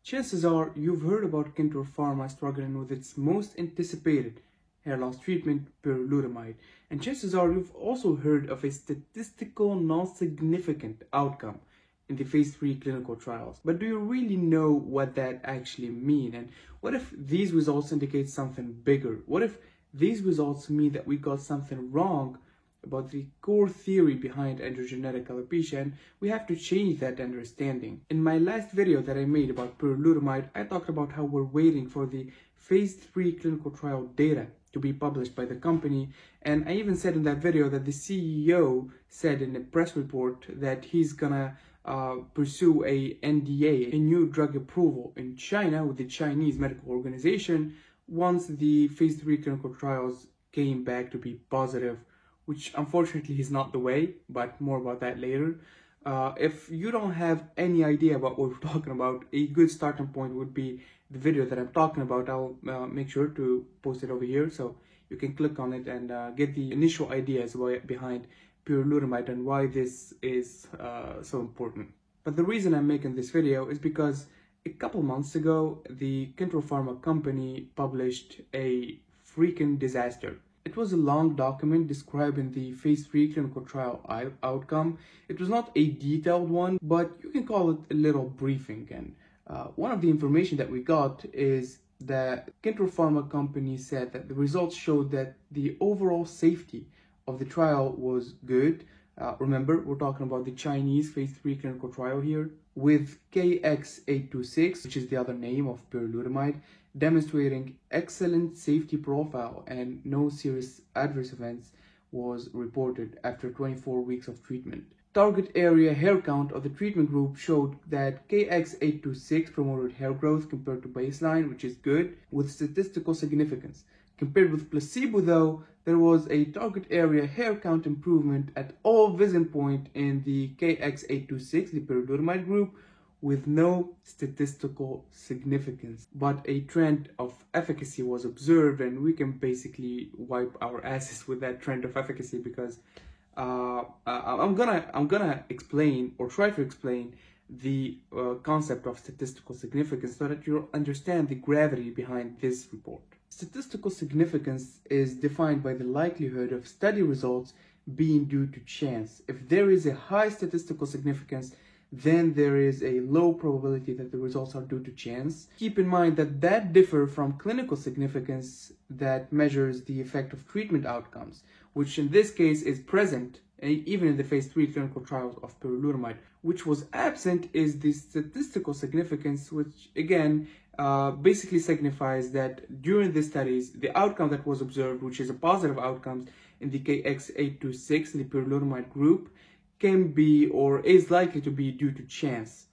Chances are you've heard about Kintor Pharma struggling with its most anticipated hair loss treatment, berlutamide, and chances are you've also heard of a statistical non-significant outcome in the phase 3 clinical trials. But do you really know what that actually means? And what if these results indicate something bigger? What if these results mean that we got something wrong about the core theory behind androgenetic alopecia, and we have to change that understanding? In my last video that I made about berlutamide, I talked about how we're waiting for the phase 3 clinical trial data to be published by the company, and I even said in that video that the CEO said in a press report that he's gonna pursue a NDA, a new drug approval in China with the Chinese medical organization once the phase 3 clinical trials came back to be positive, which unfortunately is not the way, but more about that later. If you don't have any idea about what we're talking about, a good starting point would be the video that I'm talking about. I'll make sure to post it over here so you can click on it and get the initial ideas behind berlutamide and why this is so important. But the reason I'm making this video is because a couple months ago, the Kintor Pharma company published a freaking disaster. It was a long document describing the phase 3 clinical trial outcome. It was not a detailed one, but you can call it a little briefing. And one of the information that we got is that Kintor Pharma company said that the results showed that the overall safety of the trial was good. Remember, we're talking about the Chinese phase 3 clinical trial here, with KX826, which is the other name of berlutamide, demonstrating excellent safety profile and no serious adverse events was reported after 24 weeks of treatment. Target area hair count of the treatment group showed that KX826 promoted hair growth compared to baseline, which is good, with statistical significance. Compared with placebo though, there was a target area hair count improvement at all vision point in the KX826, the berlutamide group, with no statistical significance. But a trend of efficacy was observed, and we can basically wipe our asses with that trend of efficacy because I'm gonna explain or try to explain the concept of statistical significance so that you'll understand the gravity behind this report. Statistical significance is defined by the likelihood of study results being due to chance. If there is a high statistical significance, then there is a low probability that the results are due to chance. Keep in mind that differs from clinical significance that measures the effect of treatment outcomes, which in this case is present even in the phase 3 clinical trials of berlutamide. Which was absent is the statistical significance, which again basically signifies that during the studies, the outcome that was observed, which is a positive outcome in the KX826, the berlutamide group, can be or is likely to be due to chance.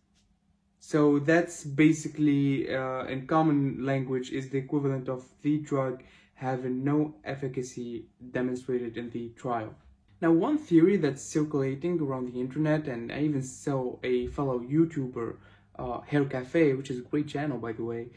So that's basically, in common language, is the equivalent of the drug having no efficacy demonstrated in the trial. Now, one theory that's circulating around the internet, and I even saw a fellow YouTuber, Hair Cafe, which is a great channel by the way,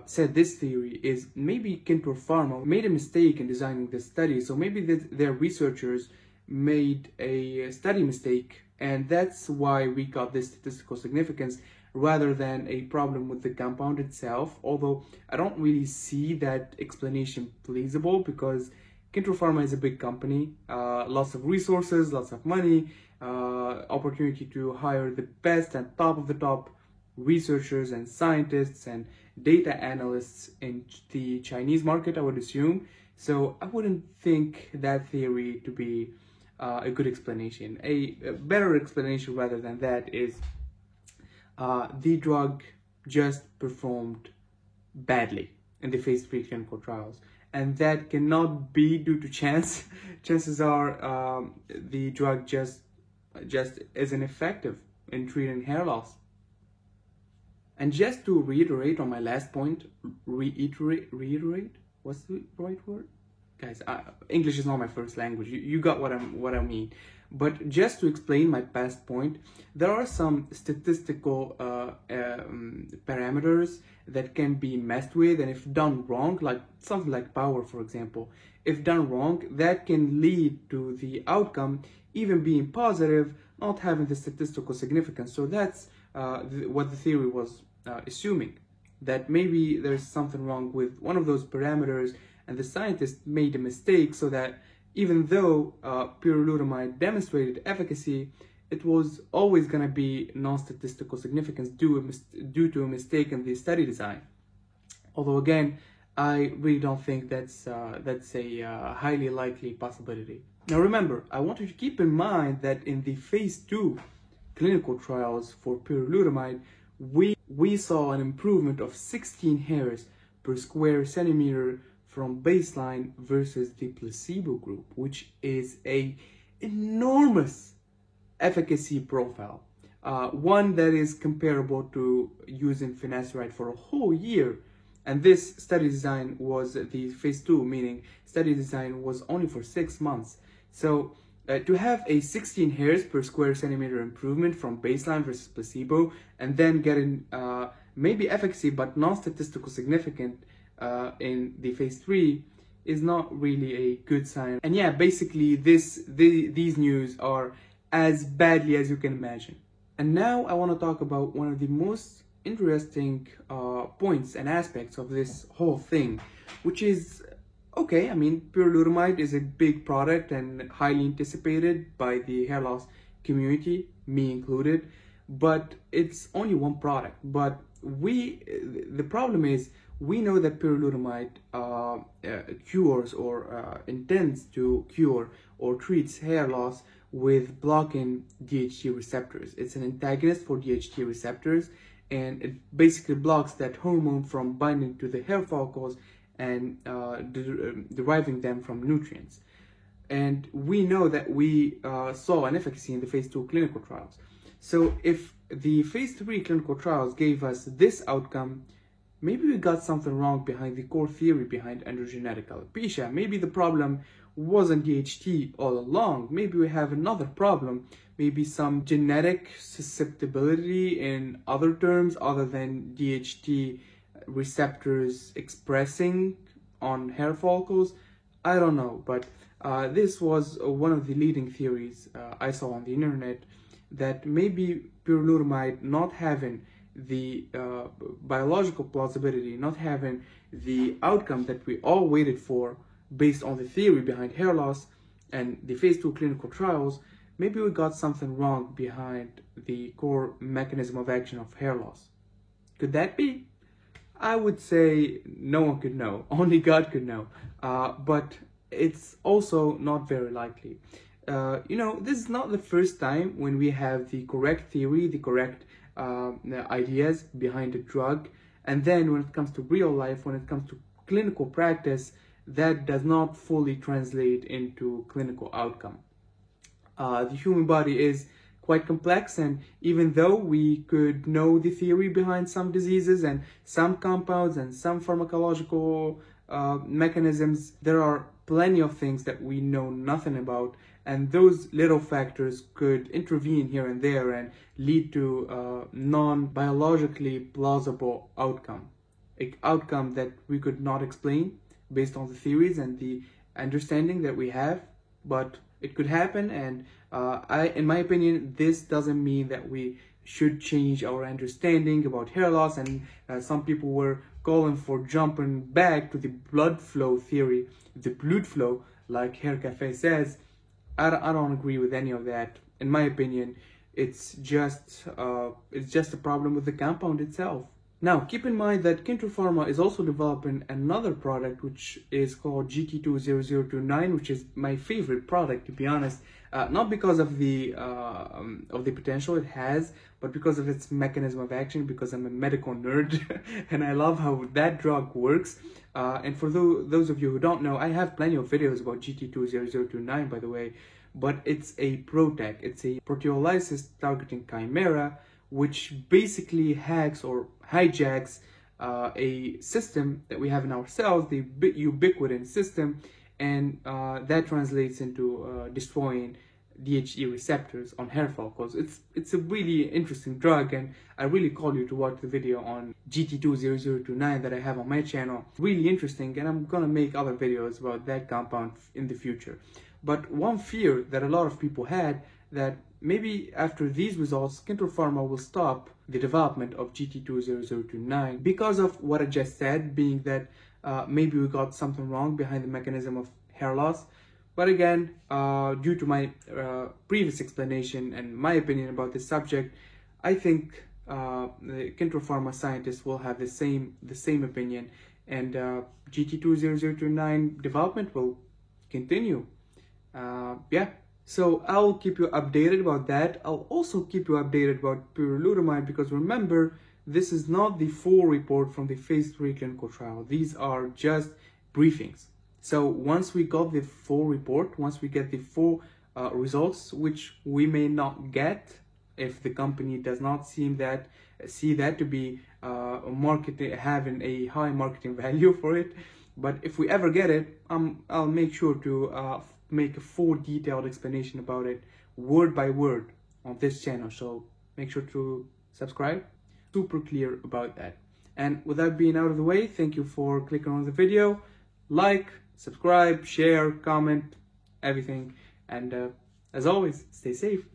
said this theory is maybe Kintor Pharma made a mistake in designing this study. So maybe their researchers made a study mistake, and that's why we got this statistical significance rather than a problem with the compound itself. Although I don't really see that explanation plausible because Kintor Pharma is a big company, lots of resources, lots of money, opportunity to hire the best and top of the top researchers and scientists and data analysts in the Chinese market, I would assume. So I wouldn't think that theory to be a good explanation. A better explanation rather than that is the drug just performed badly in the phase 3 clinical trials, and that cannot be due to chance. Chances are the drug just isn't effective in treating hair loss. And just to reiterate on my last point, reiterate, what's the right word? Guys, English is not my first language. You got what I mean. But just to explain my past point, there are some statistical parameters that can be messed with, and if done wrong, like something like power, for example, if done wrong, that can lead to the outcome even being positive, not having the statistical significance. So that's what the theory was assuming that maybe there's something wrong with one of those parameters and the scientist made a mistake, so that even though pyrrolutamide demonstrated efficacy, it was always going to be non-statistical significance due to a mistake in the study design. Although again, I really don't think that's a highly likely possibility. Now remember, I want you to keep in mind that in the phase 2 clinical trials for pyrrolutamide, we saw an improvement of 16 hairs per square centimeter from baseline versus the placebo group, which is a enormous efficacy profile. One that is comparable to using finasteride for a whole year. And this study design was the phase 2, meaning study design was only for 6 months. So to have a 16 hairs per square centimeter improvement from baseline versus placebo, and then getting maybe efficacy but non-statistical significant in the phase 3 is not really a good sign. And yeah, basically these news are as badly as you can imagine. And now I want to talk about one of the most interesting points and aspects of this whole thing, which is, okay, I mean, pyrrolutamide is a big product and highly anticipated by the hair loss community, me included, but it's only one product. But the problem is, we know that pyrrolutamide cures or intends to cure or treats hair loss with blocking DHT receptors. It's an antagonist for DHT receptors, and it basically blocks that hormone from binding to the hair follicles and deriving them from nutrients. And we know that we saw an efficacy in the phase 2 clinical trials. So if the phase 3 clinical trials gave us this outcome, maybe we got something wrong behind the core theory behind androgenetic alopecia. Maybe the problem wasn't DHT all along. Maybe we have another problem, maybe some genetic susceptibility in other terms other than DHT receptors expressing on hair follicles. I don't know, but this was one of the leading theories I saw on the internet, that maybe pyrrolutamide not having the biological plausibility, not having the outcome that we all waited for based on the theory behind hair loss and the phase 2 clinical trials, maybe we got something wrong behind the core mechanism of action of hair loss. Could that be? I would say no one could know, only God could know, but it's also not very likely. You know, this is not the first time when we have the correct theory, the correct ideas behind a drug, and then when it comes to real life, when it comes to clinical practice, that does not fully translate into clinical outcome. The human body is quite complex, and even though we could know the theory behind some diseases and some compounds and some pharmacological mechanisms, there are plenty of things that we know nothing about, and those little factors could intervene here and there and lead to non-biologically plausible outcome, an outcome that we could not explain based on the theories and the understanding that we have, but it could happen. And in my opinion, this doesn't mean that we should change our understanding about hair loss. And some people were calling for jumping back to the blood flow theory, the blood flow, like Hair Cafe says. I don't agree with any of that. In my opinion, it's just a problem with the compound itself. Now, keep in mind that Kintor Pharma is also developing another product which is called GT20029, which is my favorite product, to be honest. Not because of the potential it has, but because of its mechanism of action, because I'm a medical nerd and I love how that drug works. And for those of you who don't know, I have plenty of videos about GT20029, by the way, but it's a PROTAC. It's a proteolysis targeting chimera, which basically hacks or hijacks a system that we have in our cells, the ubiquitin system, and that translates into destroying DHT receptors on hair follicles. It's a really interesting drug, and I really call you to watch the video on GT20029 that I have on my channel. Really interesting, and I'm gonna make other videos about that compound in the future. But one fear that a lot of people had, that maybe after these results, Kintor Pharma will stop the development of GT20029 because of what I just said, being that maybe we got something wrong behind the mechanism of hair loss. But again, due to my previous explanation and my opinion about this subject, I think the Kintro Pharma scientists will have the same opinion, and GT20029 development will continue. Yeah, so I'll keep you updated about that. I'll also keep you updated about pyrolutamide, because remember, this is not the full report from the phase 3 clinical trial. These are just briefings. So once we got the full report, once we get the full results, which we may not get if the company does not see that to be having a high marketing value for it, but if we ever get it, I'll make sure to make a full detailed explanation about it word by word on this channel, so make sure to subscribe. Super clear about that. And with that being out of the way, thank you for clicking on the video. Like, subscribe, share, comment, everything, and as always, stay safe.